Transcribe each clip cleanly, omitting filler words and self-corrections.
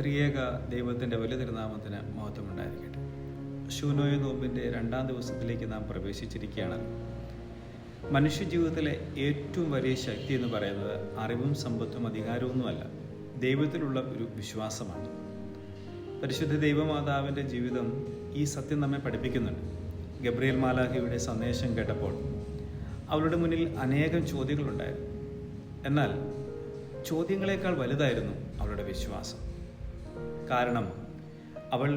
ത്രിയേക ദൈവത്തിൻ്റെ വലിയ തിരുനാമത്തിന് മഹത്വമുണ്ടായിരിക്കട്ടെ. ശൂനോയ നോമ്പിൻ്റെ 2-ാം ദിവസത്തിലേക്ക് നാം പ്രവേശിച്ചിരിക്കുകയാണ്. മനുഷ്യജീവിതത്തിലെ ഏറ്റവും വലിയ ശക്തി എന്ന് പറയുന്നത് അറിവും സമ്പത്തും അധികാരമൊന്നുമല്ല, ദൈവത്തിലുള്ള ഒരു വിശ്വാസമാണ്. പരിശുദ്ധ ദൈവമാതാവിൻ്റെ ജീവിതം ഈ സത്യം നമ്മെ പഠിപ്പിക്കുന്നുണ്ട്. ഗബ്രിയേൽ മാലാഖയുടെ സന്ദേശം കേട്ടപ്പോൾ അവളുടെ മുന്നിൽ അനേകം ചോദ്യങ്ങളുണ്ടായിരുന്നു. എന്നാൽ ചോദ്യങ്ങളെക്കാൾ വലുതായിരുന്നു അവളുടെ വിശ്വാസം. കാരണം അവൾ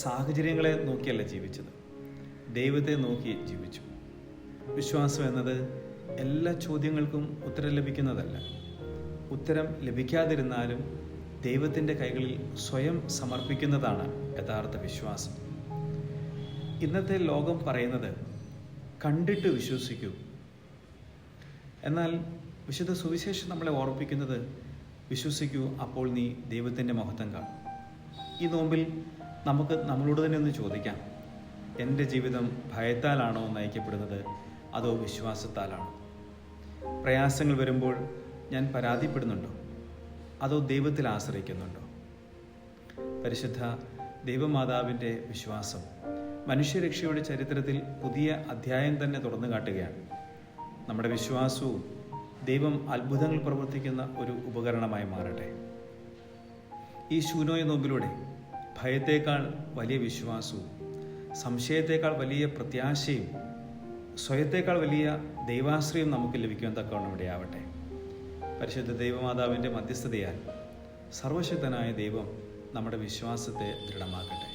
സാഹചര്യങ്ങളെ നോക്കിയല്ല ജീവിച്ചത്, ദൈവത്തെ നോക്കി ജീവിച്ചു. വിശ്വാസം എന്നത് എല്ലാ ചോദ്യങ്ങൾക്കും ഉത്തരം ലഭിക്കുന്നതല്ല. ഉത്തരം ലഭിക്കാതിരുന്നാലും ദൈവത്തിൻ്റെ കൈകളിൽ സ്വയം സമർപ്പിക്കുന്നതാണ് യഥാർത്ഥ വിശ്വാസം. ഇന്നത്തെ ലോകം പറയുന്നത് കണ്ടിട്ട് വിശ്വസിക്കൂ. എന്നാൽ വിശുദ്ധ സുവിശേഷം നമ്മളെ ഓർമ്മിപ്പിക്കുന്നത് വിശ്വസിക്കൂ, അപ്പോൾ നീ ദൈവത്തിൻ്റെ മഹത്വം കാണും. ഈ നോമ്പിൽ നമുക്ക് നമ്മളോട് തന്നെ ഒന്ന് ചോദിക്കാം, എൻ്റെ ജീവിതം ഭയത്താലാണോ നയിക്കപ്പെടുന്നത്, അതോ വിശ്വാസത്താലാണോ? പ്രയാസങ്ങൾ വരുമ്പോൾ ഞാൻ പരാതിപ്പെടുന്നുണ്ടോ, അതോ ദൈവത്തിൽ ആശ്രയിക്കുന്നുണ്ടോ? പരിശുദ്ധ ദൈവമാതാവിൻ്റെ വിശ്വാസം മനുഷ്യരക്ഷയുടെ ചരിത്രത്തിൽ പുതിയ അധ്യായം തന്നെ തുറന്നു കാട്ടുകയാണ്. നമ്മുടെ വിശ്വാസവും ദൈവം അത്ഭുതങ്ങൾ പ്രവർത്തിക്കുന്ന ഒരു ഉപകരണമായി മാറട്ടെ. ഈ ശൂനോയ നോമ്പിലൂടെ ഭയത്തേക്കാൾ വലിയ വിശ്വാസവും, സംശയത്തേക്കാൾ വലിയ പ്രത്യാശയും, സ്വയത്തേക്കാൾ വലിയ ദൈവാശ്രയം നമുക്ക് ലഭിക്കാൻ തക്കവണ്ണം ഇടയാവട്ടെ. പരിശുദ്ധ ദൈവമാതാവിൻ്റെ മധ്യസ്ഥതയാൽ സർവശക്തനായ ദൈവം നമ്മുടെ വിശ്വാസത്തെ ദൃഢമാക്കട്ടെ.